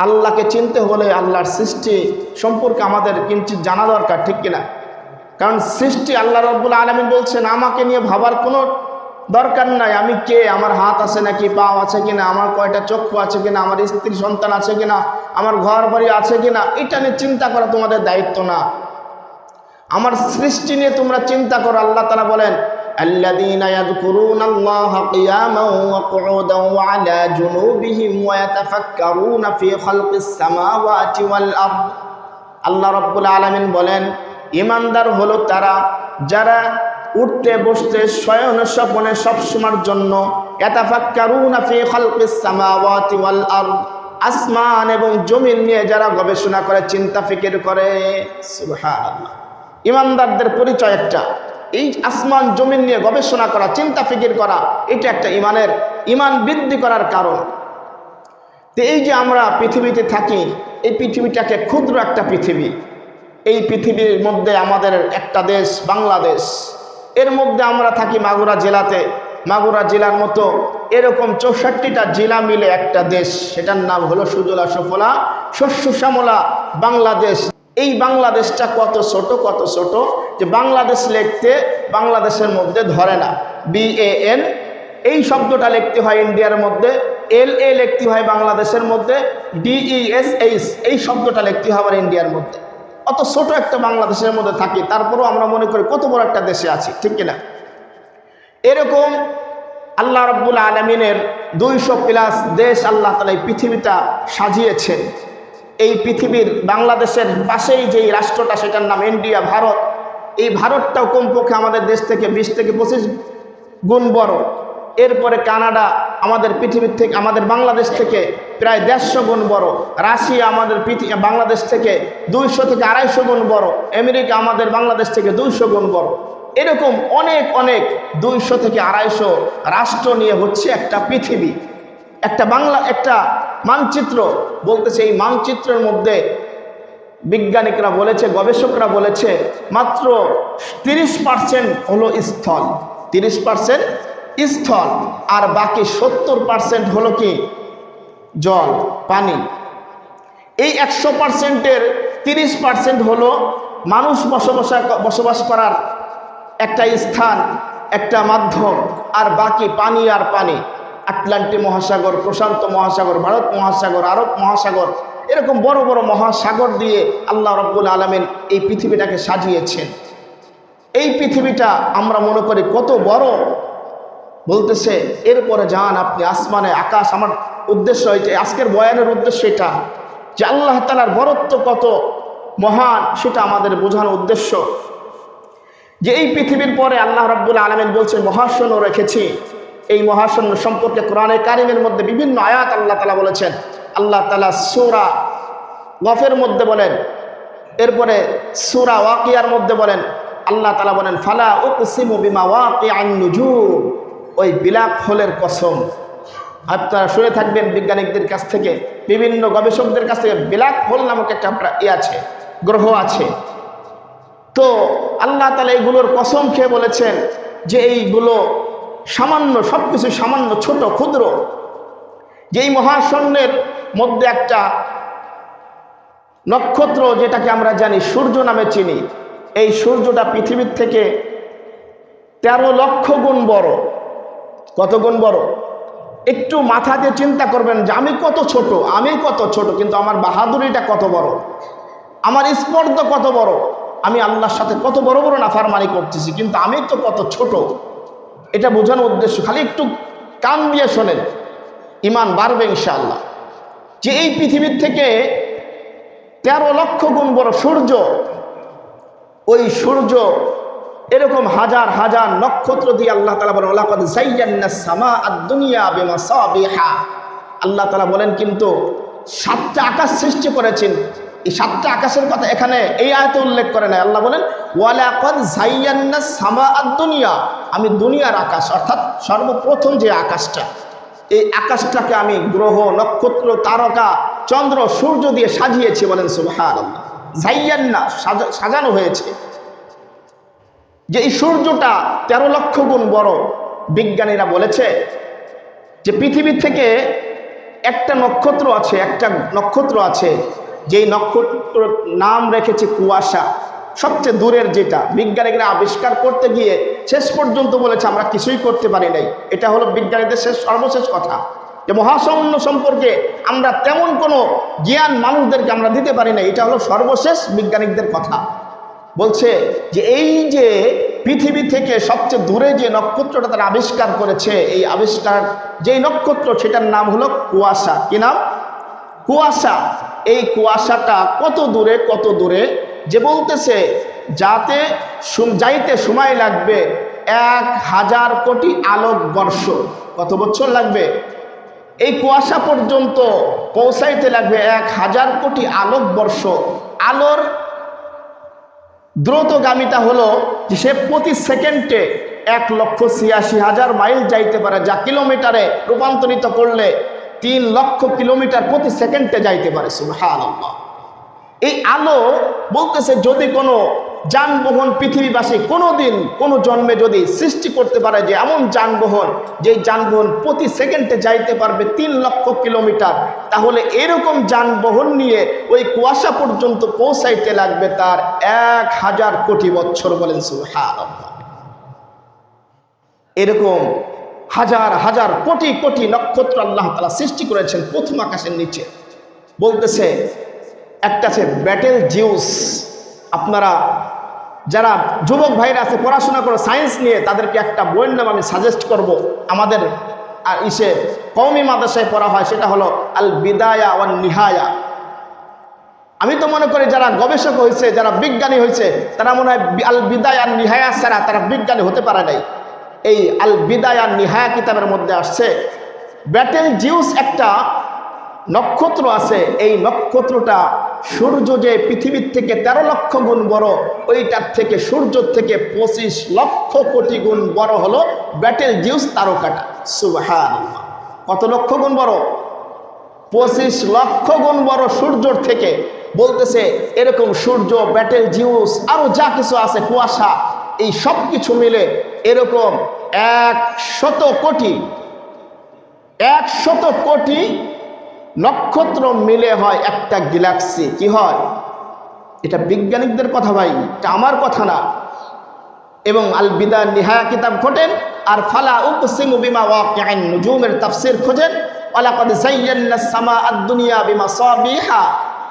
আল্লাহকে চিনতে হলে আল্লাহর সৃষ্টি সম্পর্কে আমাদের কিঞ্চিত জানা দরকার, ঠিক কিনা? কারণ সৃষ্টি আল্লাহ রাব্বুল আলামিন বলছেন আমাকে নিয়ে ভাবার কোনো দরকার নাই, আমি কে, আমার হাত আছে নাকি, পা আছে কিনা, আমার কয়টা চক্ষু আছে কিনা, আমার স্ত্রী সন্তান আছে কিনা, আমার ঘর বাড়ি আছে কিনা, এটা নিয়ে চিন্তা করা তোমাদের দায়িত্ব না। আমার সৃষ্টি নিয়ে তোমরা চিন্তা করো। আল্লাহ তাআলা বলেন الذين يذكرون الله قياما وقعودا وعلى جنوبهم ويتفكرون في خلق السماوات والأرض। আল্লাহ রাব্বুল আলামিন বলেন ঈমানদার হলো তারা যারা উঠতে বসতে শয়ন স্বপনে সবসময়ের জন্য ইয়াতাফাক্কারুনা ফি খালকিস সামাওয়াতি ওয়াল আরদ, আসমান এবং জমিন নিয়ে যারা গবেষণা করে, চিন্তা ফিকির করে। সুবহানাল্লাহ, ঈমানদারদের পরিচয় একটা, এই আসমান জমিন নিয়ে গবেষণা করা, চিন্তা ফিকির করা, এটা একটা ঈমান বৃদ্ধি করার কারণ। তো এই যে আমরা পৃথিবীতে থাকি, এই পৃথিবীটাকে ক্ষুদ্র একটা পৃথিবী, এই পৃথিবীর মধ্যে আমাদের একটা দেশ বাংলাদেশ, এর মধ্যে আমরা থাকি মাগুরা জেলাতে। মাগুরা জেলার মতো এরকম 64টা জেলা মিলে একটা দেশ, সেটার নাম হলো সুজলা সুফলা শস্য শ্যামলা বাংলাদেশ। এই বাংলাদেশটা কত ছোট যে বাংলাদেশ লিখতে বাংলাদেশের মধ্যে ধরে না। BAN এই শব্দটা লিখতে হয় ইন্ডিয়ার মধ্যে, LA লিখতে হয় বাংলাদেশের মধ্যে, DESH এই শব্দটা লিখতে হয় আবার ইন্ডিয়ার মধ্যে। অত ছোট একটা বাংলাদেশের মধ্যে থাকি, তারপরেও আমরা মনে করি কত বড় একটা দেশে আছি, ঠিক কিনা? এরকম আল্লাহ রাব্বুল আলামিনের 200+ দেশ আল্লাহ তাআলা এই পৃথিবীটা সাজিয়েছেন। এই পৃথিবীর বাংলাদেশের পাশেই যেই রাষ্ট্রটা, সেটার নাম ইন্ডিয়া, ভারত। এই ভারতটাও কমপক্ষে আমাদের দেশ থেকে 20 থেকে 25 গুণ বড়। এরপরে কানাডা আমাদের পৃথিবীর থেকে, আমাদের বাংলাদেশ থেকে প্রায় 150 গুণ বড়। রাশিয়া আমাদের বাংলাদেশ থেকে 200 থেকে 250 গুণ বড়। আমেরিকা আমাদের বাংলাদেশ থেকে 200 গুণ বড়। এরকম অনেক 200 থেকে 250 রাষ্ট্র নিয়ে হচ্ছে একটা পৃথিবী। একটা মানচিত্র বলতেছে, এই মানচিত্রের মধ্যে বিজ্ঞানিকরা বলেছে, গবেষকরা বলেছে মাত্র 30% হলো স্থল, 30% স্থল, আর বাকি 70% হলো কি জল, পানি। এই 100%-এর 30% হলো মানুষ বসবাস করার একটা স্থান, একটা মাধ্যম, আর বাকি পানি আর পানি। আটলান্টিক মহাসাগর, প্রশান্ত মহাসাগর, ভারত মহাসাগর, আরব মহাসাগর, এরকম বড় বড় মহাসাগর দিয়ে আল্লাহ রাব্বুল আলামিন এই পৃথিবীটাকে সাজিয়েছেন। এই পৃথিবীটা আমরা মনে করি কত বড়, বলতেছে এরপরে যান আপনি আসমানে, আকাশ। আমার উদ্দেশ্য হয়েছে আজকের বয়ানের উদ্দেশ্য এটা যে আল্লাহ তাআলার বরত্ব কত মহান, সেটা আমাদের বোঝানোর উদ্দেশ্য। যে এই পৃথিবীর পরে আল্লাহ রাব্বুল আলামিন বলছে মহাশূন্য রেখেছি। এই মহাশূন্য সম্পর্কে কোরআনে কারিমের মধ্যে বিভিন্ন আয়াত আল্লাহ তাআলা বলেছেন। আল্লাহ তাআলা সূরা গফের মধ্যে বলেন, এরপরে সূরা ওয়াকিয়ার মধ্যে বলেন, আল্লাহ তাআলা বলেন ফালা উকসিমু বিমা ওয়াকিআন নুজুম, ওই বিলাক ফলের কসম। আপনারা শুনে থাকবেন বিজ্ঞানিকদের কাছ থেকে, বিভিন্ন গবেষকদের কাছ থেকে, বিলাক ফল নামক একটা আছে, গ্রহ আছে। তো আল্লাহ তাআলা এইগুলোর কসম খেয়ে বলেছেন যে এইগুলো সামান্য, সবকিছু সামান্য, ছোট, ক্ষুদ্র। যেই মহাশূন্যের মধ্যে একটা নক্ষত্র, যেটাকে আমরা জানি সূর্য নামে চিনি, এই সূর্যটা পৃথিবীর থেকে 13 লক্ষ গুণ বড়। কত গুণ বড়? একটু মাথা দিয়ে চিন্তা করবেন যে আমি কত ছোট, কিন্তু আমার বাহাদুরিটা কত বড়, আমার স্পর্ধা কত বড়, আমি আল্লাহর সাথে কত বড় বড় নাফরমানি করতেছি, কিন্তু আমি তো কত ছোট। এটা বোঝানোর উদ্দেশ্য, খালি একটু কান দিয়ে শোনেন, ঈমান বাড়বে ইনশাআল্লাহ। যে এই পৃথিবীর থেকে 13 লক্ষ গুণ বড় সূর্য, ওই সূর্য এরকম হাজার হাজার নক্ষত্র দিয়ে আল্লাহ তাআলা বলেন ওয়ালাকাদ যায়্যানাস সামাআদ দুনিয়া বিমাসাবিহা। আল্লাহ তাআলা বলেন কিন্তু 7টা আকাশ সৃষ্টি করেছেন। এই 7টা আকাশের কথা এখানে এই আয়াতে উল্লেখ করে নাই। আল্লাহ বলেন ওয়ালাকাদ যায়্যানাস সামাআদ দুনিয়া, আমি দুনিয়ার আকাশ, অর্থাৎ সর্বপ্রথম যে আকাশটা, এই আকাশটাকে আমি গ্রহ, নক্ষত্র, তারকা, চন্দ্র, সূর্য দিয়ে সাজিয়েছি। বলেন সুবহানাল্লাহ। যায়্যান্না, সাজানো হয়েছে। যে এই সূর্যটা 13 লক্ষ গুণ বড়। বিজ্ঞানীরা বলেছে যে পৃথিবী থেকে একটা নক্ষত্র আছে যেই নক্ষত্র নাম রেখেছে কুয়াশা, সবচেয়ে দূরের যেটা। বিজ্ঞানীরা আবিষ্কার করতে গিয়ে শেষ পর্যন্ত বলেছে আমরা কিছুই করতে পারি নাই। এটা হলো বিজ্ঞানীদের সর্বশেষ কথা, যে মহাশূন্য সম্পর্কে আমরা তেমন কোনো জ্ঞান মানুষদেরকে আমরা দিতে পারি না। এটা হলো সর্বশেষ বিজ্ঞানীদের কথা। বলছে যে এই যে পৃথিবী থেকে সবচেয়ে দূরে যে নক্ষত্রটা তারা আবিষ্কার করেছে, এই আবিষ্কার যেই নক্ষত্র সেটার নাম হলো কুয়াশা। কি নাম? কুয়াশা। এই কুয়াশাটা কত দূরে যে বলতেছে যাইতে সময় লাগবে 1000 কোটি আলোক বর্ষ। কত বছর লাগবে? এই কুয়াশা পর্যন্ত পৌঁছাইতে লাগবে 1000 কোটি আলোক বর্ষ। আলোর দ্রুতগামিতা হলো যে সে প্রতি সেকেন্ডে 1,86,000 মাইল যাইতে পারে, যা কিলোমিটারে রূপান্তরিত করলে 3 লক্ষ কিলোমিটার প্রতি সেকেন্ডে যাইতে পারে। সুবহানাল্লাহ। এই আলো বলতেছে যদি কোনো যানবাহন পৃথিবীবাসী কোনোদিন কোনো জন্মে যদি সৃষ্টি করতে পারে যে এমন যানবাহন, যেই যানবাহন প্রতি সেকেন্ডে যাইতে পারবে 3 লক্ষ কিলোমিটার, তাহলে এরকম যানবাহন নিয়ে ওই কুয়াশা পর্যন্ত পৌঁছাইতে লাগবে তার 1000 কোটি বছর। বলেন সুবহানাল্লাহ। এরকম হাজার হাজার কোটি কোটি নক্ষত্র আল্লাহ তাআলা সৃষ্টি করেছেন প্রথম আকাশের নিচে। বলতেছে একটা আছে ব্যাটেল জিউস। আপনারা যারা যুবক ভাইরা আছে পড়াশোনা করে সায়েন্স নিয়ে, তাদেরকে একটা বইয়ের নাম আমি সাজেস্ট করব। আমাদের কওমি মাদ্রাসায় পড়া হয়, সেটা হলো আল বিদায়া ওয়ান নিহায়া। আমি তো মনে করি যারা গবেষক হয়েছে, যারা বিজ্ঞানী হয়েছে, তারা মনে হয় আল বিদায়া নিহায়া ছাড়া তারা বিজ্ঞানী হতে পারে নাই। এই আল বিদায়া নিহায়া কিতাবের মধ্যে আসছে ব্যাটেল জিউস একটা নক্ষত্র আছে। এই নক্ষত্রটা সূর্য যে পৃথিবীর থেকে 13 লক্ষ গুণ বড়, ওইটার থেকে সূর্য থেকে 25 লক্ষ কোটি গুণ বড় হলো ব্যাটেল জিউস তারকাটা। সুবহানাল্লাহ। কত লক্ষ গুণ বড়? 25 লক্ষ গুণ বড় সূর্যর থেকে। বলতেছে এরকম সূর্য, ব্যাটেল জিউস, আরো যা কিছু আছে, কুয়াশা, এই সব কিছু মিলে এরকম 100 কোটি নক্ষত্র মিলে হয় একটা গ্যালাক্সি। কি হয়? এটা বিজ্ঞানীদের কথা ভাই, এটা আমার কথা না। এবং আল বিদায়া নিহায়া কিতাব খোঁজেন, আর ফালা উকসিমু বিমা ওয়াকিআন নুজুমের তাফসীর খোঁজেন, ওয়ালাকাদ যায়্যানাস সামাআদ দুনিয়া বিমাসাবিহা,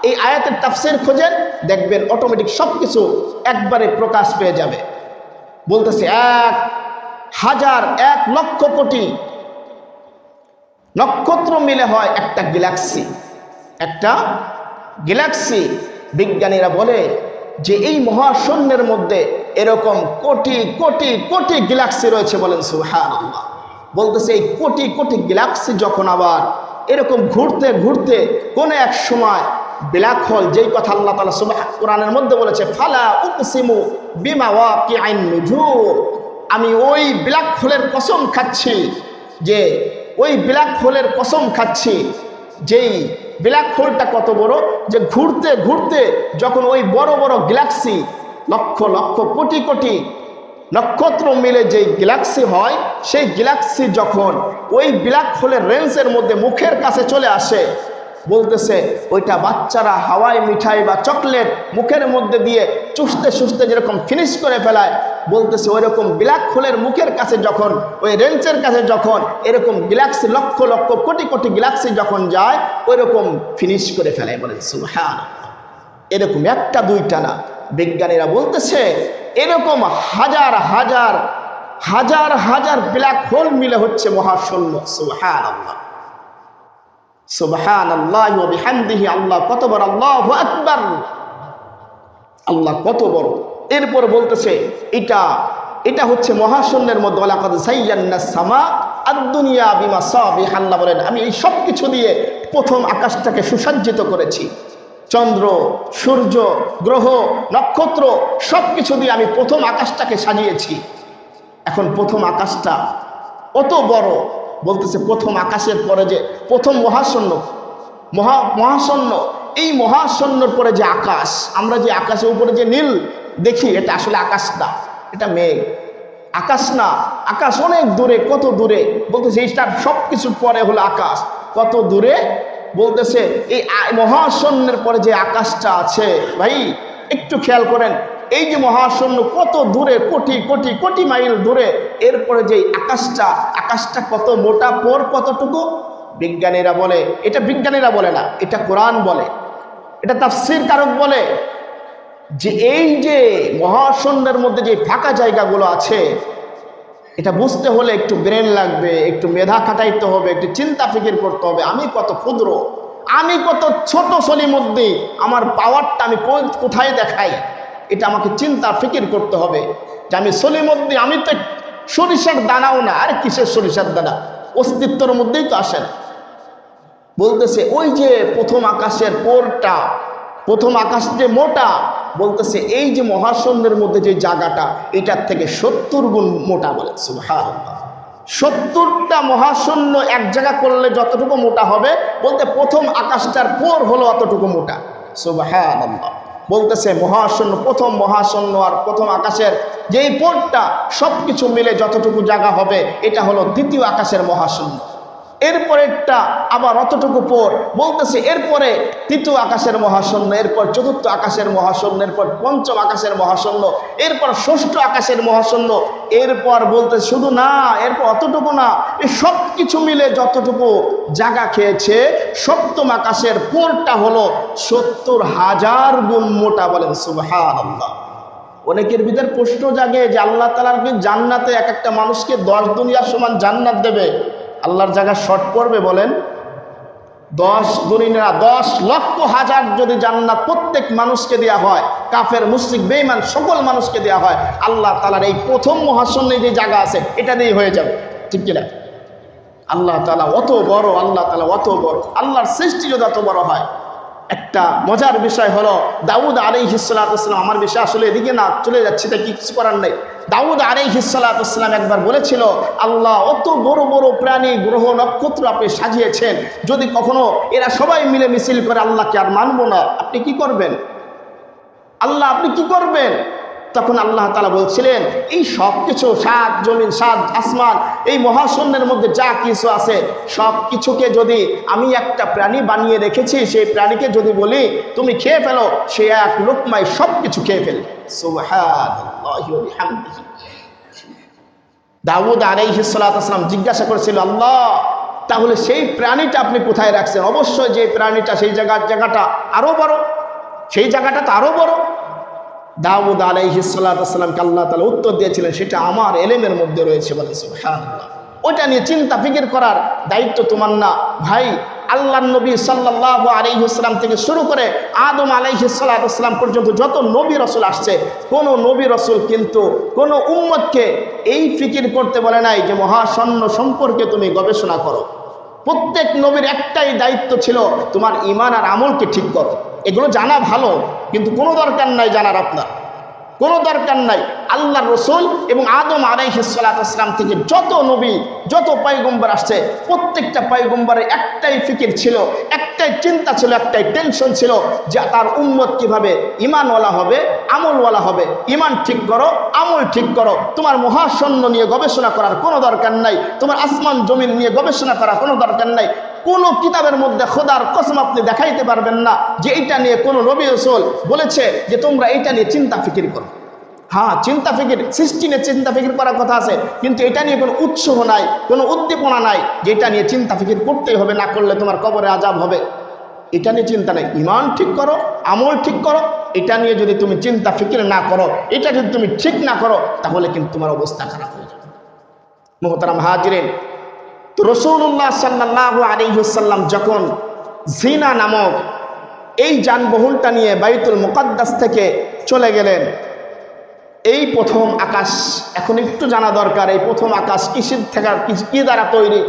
এই আয়াতের তাফসীর খোঁজেন, দেখবেন অটোমেটিক সবকিছু একবারে প্রকাশ পেয়ে যাবে। বলতেছে 1 লক্ষ কোটি নক্ষত্র মিলে হয় একটা গ্যালাক্সি। বিজ্ঞানীরা বলে যে এই মহাশূন্যের মধ্যে এরকম কোটি কোটি কোটি গ্যালাক্সি রয়েছে। বলেন সুবহানাল্লাহ। বলতেছে এই কোটি কোটি গ্যালাক্সি যখন আবার এরকম ঘুরতে ঘুরতে কোন এক সময় ব্ল্যাক হোল, যেই কথা আল্লাহ তাআলা কোরআনের মধ্যে বলেছে ফালা উকসিমু বিমা ওয়াকিআন নুজুম, আমি ওই ব্ল্যাক হোলের কসম খাচ্ছি, যে ওই ব্ল্যাক হোলের কসম খাচ্ছি, যেই ব্ল্যাক হোলটা কত বড়, যে ঘুরতে ঘুরতে যখন ওই বড় বড় গ্যালাক্সি, লক্ষ লক্ষ কোটি কোটি নক্ষত্র মিলে যেই গ্যালাক্সি হয়, সেই গ্যালাক্সি যখন ওই ব্ল্যাক হোলের রেঞ্জের মধ্যে মুখের কাছে চলে আসে, বলতেছে ওইটা বাচ্চারা হাওয়াই মিঠাই বা চকলেট মুখের মধ্যে দিয়ে চুষতে চুষতে যেরকম ফিনিশ করে ফেলায়, বলতেছে ওই রকম ব্ল্যাক হোলের মুখের কাছে যখন, ওই রেঞ্জের কাছে যখন এরকম গ্যালাক্সি লক্ষ লক্ষ কোটি কোটি গ্যালাক্সি যখন যায়, ওই রকম ফিনিশ করে ফেলায়। বলেন সুবহানাল্লাহ। এরকম একটা দুইটা না, বিজ্ঞানীরা বলতেছে এরকম হাজার হাজার হাজার হাজার ব্ল্যাক হোল মিলে হচ্ছে মহাশূন্য। সুবহানাল্লাহ, সুবহানাল্লাহি ওয়া বিহামদিহি। আল্লাহ কত বড়, আল্লাহু আকবার, আল্লাহ কত বড়। এরপর বলতেছে এটা হচ্ছে মহাশূন্যের মধ্যে ওয়ালাকাদ যায়্যানাস সামা আদ-দুনিয়া বিমাসাবিহ। আল্লাহ বলেন আমি এই সব কিছু দিয়ে প্রথম আকাশটাকে সুসজ্জিত করেছি। চন্দ্র, সূর্য, গ্রহ, নক্ষত্র সব কিছু দিয়ে আমি প্রথম আকাশটাকে সাজিয়েছি। এখন প্রথম আকাশটা অত বড়, বলতেছে প্রথম আকাশের পরে যে প্রথম মহাশূন্য, এই মহাশূন্যর পরে যে আকাশ, আমরা যে আকাশের উপরে যে নীল দেখি, এটা আসলে আকাশ না, এটা মেঘ। আকাশ না, আকাশ অনেক দূরে, কত দূরে। বলতেছে এইটার সব কিছুর পরে হলো আকাশ। কত দূরে, বলতেছে এই মহাশূন্যের পরে যে আকাশটা আছে ভাই একটু খেয়াল করেন, এই যে মহাশূন্য কত দূরে, কোটি কোটি কোটি মাইল দূরে, এরপরে যে আকাশটা কত মোটা, পর কতটুকু। বিজ্ঞানীরা বলে, এটা বিজ্ঞানীরা বলে না, এটা কোরআন বলে, এটা তাফসীর কারক বলে যে এই যে মহাশূন্যের মধ্যে যে ফাঁকা জায়গাগুলো আছে, এটা বুঝতে হলে একটু ব্রেন লাগবে, একটু মেধা খাটাইতে হবে, একটু চিন্তা ফিকির করতে হবে। আমি কত ক্ষুদ্র, আমি কত ছোট সলিমুদ্দি, আমার পাওয়ারটা আমি কোথায় দেখাই, এটা আমাকে চিন্তা ফিকির করতে হবে যে আমি সলিমুদ্দি, আমি তো সরিষার দানাও না। আর কিসের সরিষার দানা, অস্তিত্বের মধ্যেই তো আসেন। বলতেছে ওই যে প্রথম আকাশের পোরটা, প্রথম আকাশ যে মোটা, বলতেছে এই যে মহাশূন্যের মধ্যে যে জায়গাটা, এটার থেকে 70 গুণ মোটা। বলে সুবহানাল্লাহ, 70টা মহাশূন্য এক জায়গা করলে যতটুকু মোটা হবে, বলতে প্রথম আকাশটার পোর হলো অতটুকু মোটা। সুবহানাল্লাহ, বলতেছে মহাশূন্য, প্রথম মহাশূন্য আর প্রথম আকাশের যেই পোরটা সবকিছু মিলে যতটুকু জায়গা হবে, এটা হলো দ্বিতীয় আকাশের মহাশূন্য। এরপরেরটা আবার অতটুকু পর, বলতেছে এরপরে তৃতীয় আকাশের মহাশূন্য, এরপর চতুর্থ আকাশের মহাশূন্য, এরপর পঞ্চম আকাশের মহাশূন্য, এরপর ষষ্ঠ আকাশের মহাশূন্য, এরপর বলতে শুধু না, এরপর অতটুকু না, এই সব কিছু মিলে যতটুকু জায়গা খেয়েছে, সপ্তম আকাশের পোরটা হলো 70,000 গুণ মোটা। বলেন সুবহানাল্লাহ। অনেকের ভিতর প্রশ্ন জাগে যে আল্লাহ তাআলা কি জান্নাতে এক একটা মানুষকে 10 দুনিয়ার সমান জান্নাত দেবে? আল্লাহর জায়গা শর্ট পড়বে? বলেন 10 দুনিয়া, 10 লক্ষ হাজার যদি জান্নাত প্রত্যেক মানুষকে দেওয়া হয়, কাফের মুশরিক বেঈমান সকল মানুষকে দেওয়া হয়, আল্লাহ তাআলার এই প্রথম মহাশূন্যে যে জায়গা আছে এটা দিয়ে হয়ে যাবে, ঠিক কিনা? আল্লাহ তাআলা অত বড়, আল্লাহ তাআলা অত বড়, আল্লাহর সৃষ্টি যদি অত বড় হয়। একটা মজার বিষয় হলো দাউদ আলাইহিস সালাতু ওয়াস সালাম, আমার বিষয় আসলে এদিকে না চলে যাচ্ছে, তাই কিছু করার নেই। দাউদ আলাইহিস সালাতু ওয়াস সালাম একবার বলেছিল, আল্লাহ অত বড় বড় প্রাণী গ্রহ নক্ষত্র আপনি সাজিয়েছেন, যদি কখনো এরা সবাই মিলে মিছিল করে আল্লাহকে আর মানবো না, আপনি কি করবেন? আল্লাহ আপনি কি করবেন? তখন আল্লাহ তাআলা বলছিলেন, এই সব কিছু, 7 জমিন 7 আসমান, এই মহাশূন্যের মধ্যে যা কিছু আছে সব কিছুকে যদি আমি একটা প্রাণী বানিয়ে রেখেছি, সেই প্রাণীকে যদি বলি তুমি খেয়ে ফেলো, সে এক লোকমায় সব কিছু খেয়ে ফেলে। সুবহানাল্লাহি ওয়া বিহামদিহি। দাউদ আলাইহিস সালাতু ওয়াস সালাম জিজ্ঞাসা করেছিল, আল্লাহ তাহলে সেই প্রাণীটা আপনি কোথায় রাখছেন? অবশ্যই যে প্রাণীটা, সেই জায়গাটা আরো বড়, সেই জায়গাটা তো আরো বড়। দাউদ আলাইহিস সালাতু ওয়াস সালামকে আল্লাহ তাআলা উত্তর দিয়েছিলেন, সেটা আমার ইলমের মধ্যে রয়েছে। বলেন সুবহানাল্লাহ। ওইটা নিয়ে চিন্তা ফিকির করার দায়িত্ব তোমার না ভাই। আল্লাহর নবী সাল্লাল্লাহু আলাইহি ওয়াসাল্লাম থেকে শুরু করে আদম আলাইহিস সালাতু ওয়াস সালাম পর্যন্ত যত নবী রাসূল আসছে, কোন নবী রাসূল কিন্তু কোন উম্মতকে এই ফিকির করতে বলে নাই যে মহাশূন্য সম্পর্কে তুমি গবেষণা করো। প্রত্যেক নবীর একটাই দায়িত্ব ছিল, তোমার ঈমান আর আমলকে ঠিক করো। এগুলো জানা ভালো, কিন্তু কোনো দরকার নাই জানার, আপনার কোনো দরকার নাই। আল্লাহর রাসূল এবং আদম আলাইহিস সালাতু ওয়াস সালাম থেকে যত নবী, যত পয়গম্বর আসছে, প্রত্যেকটা পয়গম্বরের একটাই ফিকির ছিল, একটাই চিন্তা ছিল, একটাই টেনশন ছিল যে তার উম্মত কিভাবে ঈমানওয়ালা হবে, আমলওয়ালা হবে। ঈমান ঠিক করো, আমল ঠিক করো। তোমার মহাশূন্য নিয়ে গবেষণা করার কোনো দরকার নাই, তোমার আসমান জমিন নিয়ে গবেষণা করার কোনো দরকার নাই। কোন কিতাবের মধ্যে খোদার কসম আপনি দেখাইতে পারবেন না যে এটা নিয়ে কোন নবী রাসূল বলেছে যে তোমরা এটা নিয়ে চিন্তা ফিকির করো। হ্যাঁ, চিন্তা ফিকির, সৃষ্টি নিয়ে চিন্তা ফিকির করার কথা আছে, কিন্তু এটা নিয়ে কোনো উৎসাহ নাই, কোনো উদ্দীপনা নাই যে এটা নিয়ে চিন্তা ফিকির করতেই হবে, না করলে তোমার কবরে আযাব হবে। এটা নিয়ে চিন্তা নাই। ঈমান ঠিক করো, আমল ঠিক করো। এটা নিয়ে যদি তুমি চিন্তা ফিকির না করো, এটা যদি তুমি ঠিক না করো, তাহলে কিন্তু তোমার অবস্থা খারাপ হয়ে যাবে। মুহতারাম হাজিরিন, তো রাসূলুল্লাহ সাল্লাল্লাহু আলাইহি ওয়াসাল্লাম যখন জিনা নামক এই যানবাহনটা নিয়ে বাইতুল মুকাদ্দাস থেকে চলে গেলেন, এই প্রথম আকাশ, এখন একটু জানা দরকার এই প্রথম আকাশ কিসের থেকে, কি দ্বারা তৈরি?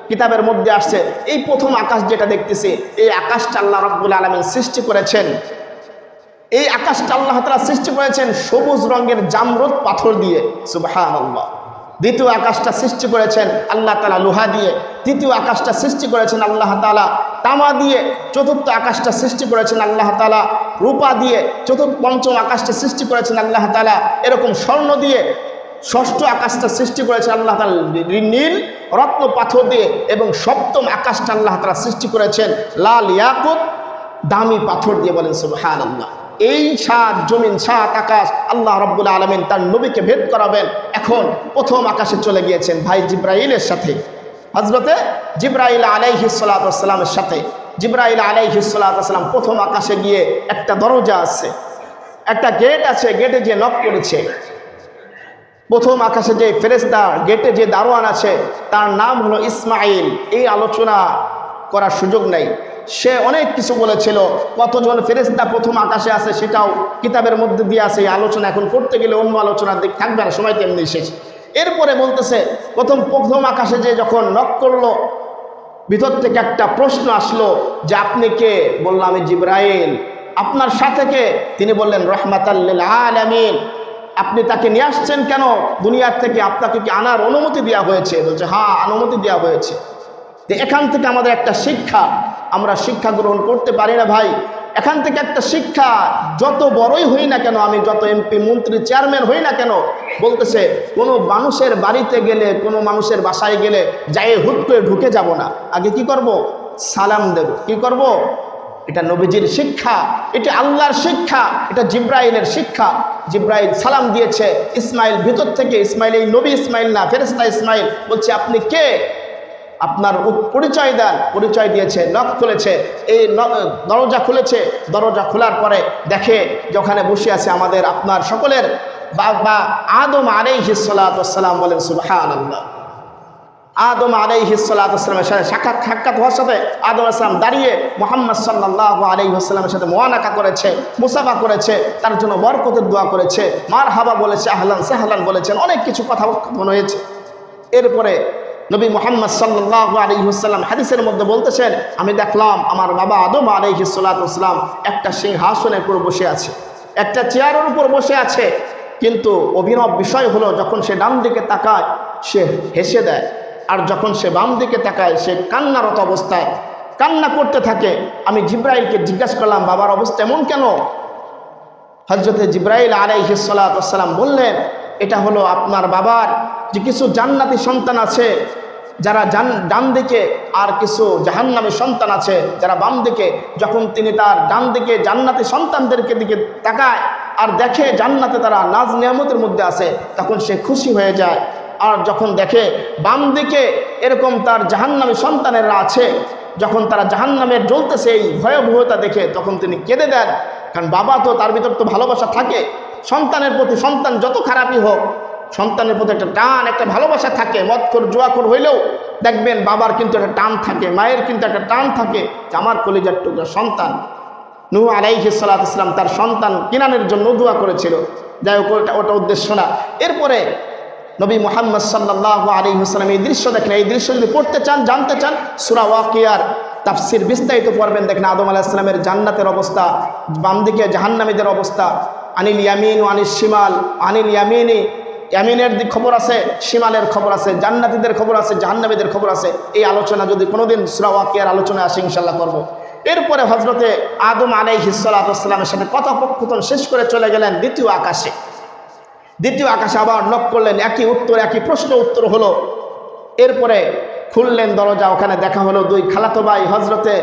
কিতাবের মধ্যে আসছে এই প্রথম আকাশ যেটা দেখতেছি, এই আকাশটা আল্লাহ রাব্বুল আলামিন সৃষ্টি করেছেন। এই আকাশটা আল্লাহ তাআলা সৃষ্টি করেছেন সবুজ রঙের জামরুদ পাথর দিয়ে। সুবহানাল্লাহ। দ্বিতীয় আকাশটা সৃষ্টি করেছেন আল্লাহ তাআলা লোহা দিয়ে। তৃতীয় আকাশটা সৃষ্টি করেছেন আল্লাহ তাআলা তামা দিয়ে। চতুর্থ আকাশটা সৃষ্টি করেছেন আল্লাহ তাআলা রূপা দিয়ে। পঞ্চম আকাশটা সৃষ্টি করেছেন আল্লাহ তাআলা এরকম স্বর্ণ দিয়ে। ষষ্ঠ আকাশটা সৃষ্টি করেছে আল্লাহ তাআলা নীল রত্ন পাথর দিয়ে, এবং সপ্তম আকাশটা আল্লাহ তাআলা সৃষ্টি করেছেন লাল ইয়াকুত দামি পাথর দিয়ে। বলেন সুবহানাল্লাহ। এই সাত জমিন সাত আকাশ আল্লাহ রাব্বুল আলামিন তার নবীকে ভেদ করাবেন। এখন প্রথম আকাশে চলে গিয়েছেন ভাই জিবরাইলের সাথে, হযরতে জিবরাইল আলাইহিস সালাতু ওয়াস সালামের সাথে। জিবরাইল আলাইহিস সালাতু ওয়াস সালাম প্রথম আকাশে গিয়ে একটা দরজা আছে, একটা গেট আছে, গেটে যে নক করেছে। প্রথম আকাশে যে ফেরেশতা গেটে যে দারোয়ান আছে তার নাম হলো ইসমাইল। এই আলোচনা করার সুযোগ নেই, সে অনেক কিছু বলেছিল, কতজন ফেরেশতা প্রথম আকাশে আছে সেটাও কিতাবের মধ্যে দিয়ে আছে। এই আলোচনা এখন করতে গেলে অন্য আলোচনার দিক থাকবে না, সময় তেমনি শেষ। এরপরে বলতেছে প্রথম আকাশে যে যখন নক করলো, ভিতর থেকে একটা প্রশ্ন আসলো যে আপনি কে? বললাম আমি জিবরাইল। আপনার সাথে কে? তিনি বললেন রাহমাতাল লিল আলামিন। আপনি তাকে নিয়ে আসছেন কেন দুনিয়ার থেকে? আপনাকে কি আনার অনুমতি দেওয়া হয়েছে? বলছে হ্যাঁ, অনুমতি দেওয়া হয়েছে। তো এখান থেকে আমাদের একটা শিক্ষা, আমরা শিক্ষা গ্রহণ করতে পারি না ভাই। এখান থেকে একটা শিক্ষা, যত বড়ই হই না কেন, আমি যত এমপি মন্ত্রী চেয়ারম্যান হই না কেন, বলতেছে কোনো মানুষের বাড়িতে গেলে, কোনো মানুষের বাসায় গেলে যাই হুট করে ঢুকে যাব না, আগে কি করব? সালাম দেব। কি করব? এটা নবীজির শিক্ষা, এটা আল্লাহর শিক্ষা, এটা জিবরাইলের শিক্ষা। জিবরাইল সালাম দিয়েছে ইসমাইল ভিতর থেকে। ইসমাইল এই নবী ইসমাইল না, ফেরেশতা ইসমাইল। বলছে আপনি কে? আপনার পরিচয় দেন। পরিচয় দিয়েছে, নখ খুলেছে, এই দরজা খুলেছে। দরজা খোলার পরে দেখে যে ওখানে বসে আছে আমাদের আপনার সকলের বাবা আদম আলাইহিস সালাতু ওয়াস সালাম। বলেন সুবহানাল্লাহ। আদম আলাইহিস সালাতু ওয়াস সালামের সাথে সাক্ষাৎ হওয়ার সাথে আদম আলাইহিস সালাম দাঁড়িয়ে মুহাম্মদ সাল্লাল্লাহু আলাইহি ওয়াসাল্লামের সাথে মুআনাকা করেছে, মুসাফা করেছে, তার জন্য বরকতের দোয়া করেছে, মারহাবা বলেছে, আহলান সাহলান বলেছেন, অনেক কিছু কথা মনে হয়েছে। এরপরে নবী মুহাম্মদ সাল্লাল্লাহু আলাইহি ওয়াসাল্লাম হাদিসের মধ্যে বলতেছেন, আমি দেখলাম আমার বাবা আদম আলাইহিস সালাতু ওয়াস সালাম একটা সিংহাসনের উপর বসে আছে, একটা চেয়ারের উপর বসে আছে। কিন্তু অভিনব বিষয় হলো, যখন সে ডান দিকে তাকায় সে হেসে দেয়, আর যখন সে বাম দিকে তাকায় সে কান্নারত অবস্থায় কান্না করতে থাকে। আমি জিবরাইলকে জিজ্ঞাসা করলাম, বাবার অবস্থা এমন কেন? হযরতে জিবরাইল আলাইহিস সালাতু ওয়াস সালাম বললেন, এটা হলো আপনার বাবার যে কিছু জান্নাতি সন্তান আছে যারা ডান দিকে, আর কিছু জাহান্নামী সন্তান আছে যারা বাম দিকে। যখন তিনি তার ডান দিকে জান্নাতি সন্তানদেরকে দিকে তাকায় আর দেখে জান্নাতে তারা নাজ নিয়ামতের মধ্যে আছে, তখন সে খুশি হয়ে যায়। আর যখন দেখে বাম দিকে এরকম তার জাহান্নামী সন্তানেরা আছে, যখন তারা জাহান্নামের জ্বলতেছে এই ভয়াবহতা দেখে, তখন তিনি কেঁদে দেন। কারণ বাবা তো, তার ভিতর তো ভালোবাসা থাকে সন্তানের প্রতি। সন্তান যত খারাপই হোক, সন্তানের প্রতি একটা টান, একটা ভালোবাসা থাকে। মদখোর জুয়াখোর হইলেও দেখবেন বাবার কিন্তু একটা টান থাকে, মায়ের কিন্তু একটা টান থাকে যে আমার কলিজার টুকরা সন্তান। নূহ আলাইহিস সালাতু ওয়াস সালাম তার সন্তান কিনানের জন্য দোয়া করেছিল। যাই হোক, ওটা উদ্দেশ্য না। এরপরে নবী মুহাম্মদ সাল্লাল্লাহু আলাইহি ওয়াসাল্লাম এই দৃশ্য দেখেন। এই দৃশ্য যদি পড়তে চান, জানতে চান, সূরা ওয়াকিয়ার তাফসীর বিস্তারিত পড়বেন। দেখেন আদম আলাইহিস সালামের জান্নাতের অবস্থা, বাম দিকে জাহান্নামীদের অবস্থা। আনিল ইয়ামিন ওয়া আনিশ শিমাল, আনিল ইয়ামিনি, ইয়ামিনের দিক খবর আছে, শিমালের খবর আছে, জান্নাতীদের খবর আছে, জাহান্নামীদের খবর আছে। এই আলোচনা যদি কোনোদিন সূরা ওয়াকিয়ার আলোচনা আসে ইনশাআল্লাহ করব। এরপরে হযরতে আদম আলাইহিস সালাতু ওয়াস সালামের সাথে কথোপকথন শেষ করে চলে গেলেন দ্বিতীয় আকাশে। দ্বিতীয় আকাশে আবার নক করলেন, একই উত্তর, একই প্রশ্ন উত্তর হলো। এরপরে খুললেন দরজা, ওখানে দেখা হলো দুই খালাতো ভাই, হযরতে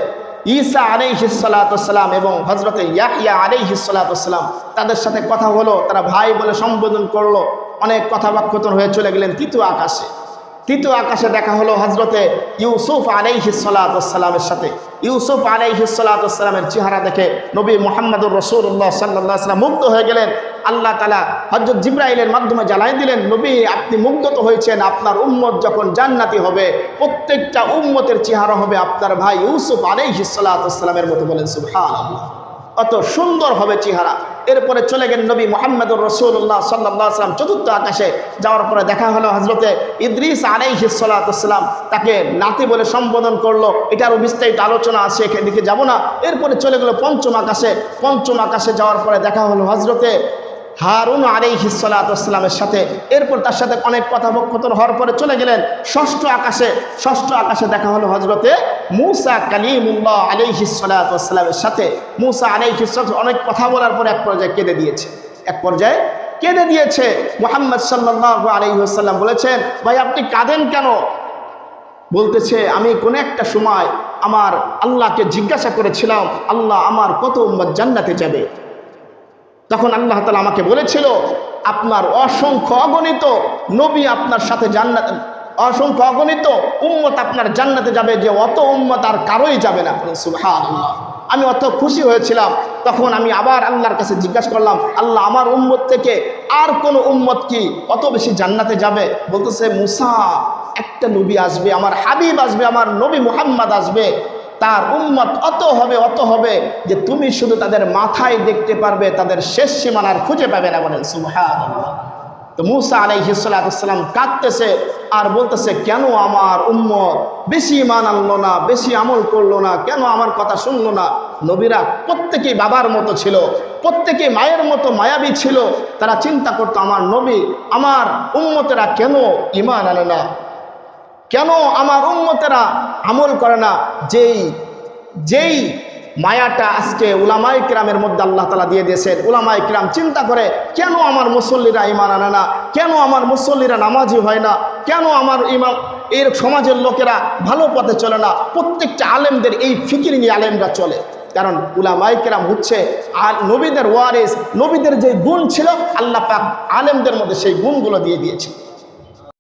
ঈসা আলাইহিস সালাতু ওয়াস সালাম এবং হযরতে ইয়াহইয়া আলাইহিস সালাতু ওয়াস সালাম। তাদের সাথে কথা হলো, তারা ভাই বলে সম্বোধন করলো, অনেক কথাবার্তা হয়ে চলে গেলেন তৃতীয় আকাশে। তৃতীয় আকাশে দেখা হলো হযরতে ইউসুফ আলাইহিস সালাতু ওয়াস সালামের সাথে। ইউসুফ আলাইহিস সালাতু ওয়াস সালামের চেহারা দেখে নবী মুহাম্মদুর রাসূলুল্লাহ সাল্লাল্লাহু আলাইহি ওয়াসাল্লাম মুগ্ধ হয়ে গেলেন। আল্লাহ তাআলা হযরত জিবরাইলের মাধ্যমে জানাই দিলেন, নবী আপনি মুগ্ধ তো হয়েছেন, আপনার উম্মত যখন জান্নাতি হবে প্রত্যেকটা উম্মতের চেহারা হবে আপনার ভাই ইউসুফ আলাইহিস সালাতু ওয়াস সালামের মতো। বলেন সুবহানাল্লাহ, অত সুন্দর হবে চেহারা। এরপরে চলে গেলেন নবী মুহাম্মদুর রাসূলুল্লাহ সাল্লাল্লাহু আলাইহি ওয়াসাল্লাম চতুর্থ আকাশে। যাওয়ার পরে দেখা হলো হযরতে ইদ্রিস আলাইহিস সালাতু ওয়াস সালাম, তাকে নাতি বলে সম্বোধন করলো। এটারও বিস্তারিত আলোচনা আছে, এদিকে যাব না। এরপরে চলে গেল পঞ্চম আকাশে। পঞ্চম আকাশে যাওয়ার পরে দেখা হলো হযরতে হারুন আলাইহিস সালাতু ওয়াস সালামের সাথে। এরপর তার সাথে অনেক কথোপকথন হওয়ার পরে চলে গেলেন ষষ্ঠ আকাশে। ষষ্ঠ আকাশে দেখা হলো হযরতে মূসা কালিমুল্লাহ আলাইহিস সালাতু ওয়াস সালামের সাথে। মূসা আলাইহিস সালাম অনেক কথা বলার পরে এক পর্যায়ে কেঁদে দিয়েছে। এক পর্যায়ে কেঁদে দিয়েছে। মুহাম্মদ সাল্লাল্লাহু আলাইহি ওয়াসাল্লাম বলেছেন, ভাই আপনি কাঁদেন কেন? বলতেছে, আমি কোন একটা সময় আমার আল্লাহকে জিজ্ঞাসা করেছিলাম, আল্লাহ আমার কত উম্মত জান্নাতে যাবে? তখন আল্লাহ তাআলা আমাকে বলেছিল, আপনার অসংখ্য অগণিত নবী আপনার সাথে জান্নাত, অসংখ্য অগণিত উম্মত আপনার জান্নাতে যাবে, যে অত উম্মত আর কারোই যাবে না। সুবহানাল্লাহ। আমি অত খুশি হয়েছিলাম। তখন আমি আবার আল্লাহর কাছে জিজ্ঞাসা করলাম, আল্লাহ আমার উম্মত থেকে আর কোন উম্মত কি অত বেশি জান্নাতে যাবে? বলতেছে, মুসা একটা নবী আসবে, আমার হাবিব আসবে, আমার নবী মুহাম্মদ আসবে, তার উম্মত অত হবে যে তুমি শুধু তাদের মাথায় দেখতে পারবে, তাদের শেষ সীমানার খুঁজে পাবে না। বলেন সুবহানাল্লাহ। তো মুসা আলাইহিস সালাম কাঁদতেছে আর বলতেছে, কেন আমার উম্মত বেশি ঈমান আনলো না, বেশি আমল করলো না, কেন আমার কথা শুনলো না? নবীরা প্রত্যেকেই বাবার মতো ছিল, প্রত্যেকেই মায়ের মতো মায়াবী ছিল। তারা চিন্তা করতো, আমার নবী, আমার উম্মতেরা কেন ঈমান আনে না, কেন আমার উম্মতেরা আমল করে না? যেই মায়াটা আজকে উলামায়ে কিরামের মধ্যে আল্লাহ তাআলা দিয়ে দিয়েছেন। উলামায়ে কিরাম চিন্তা করে, কেন আমার মুসল্লিরা ঈমান আনে না, কেন আমার মুসল্লিরা নামাজি হয় না, কেন আমার ইমাম এর সমাজের লোকেরা ভালো পথে চলে না? প্রত্যেকটা আলেমদের এই ফিকির নিয়ে আলেমরা চলে। কারণ উলামায়ে কিরাম হচ্ছে নবীদের ওয়ারিস, নবীদের যে গুণ ছিল আল্লাহ পাক আলেমদের মধ্যে সেই গুণগুলো দিয়ে দিয়েছে।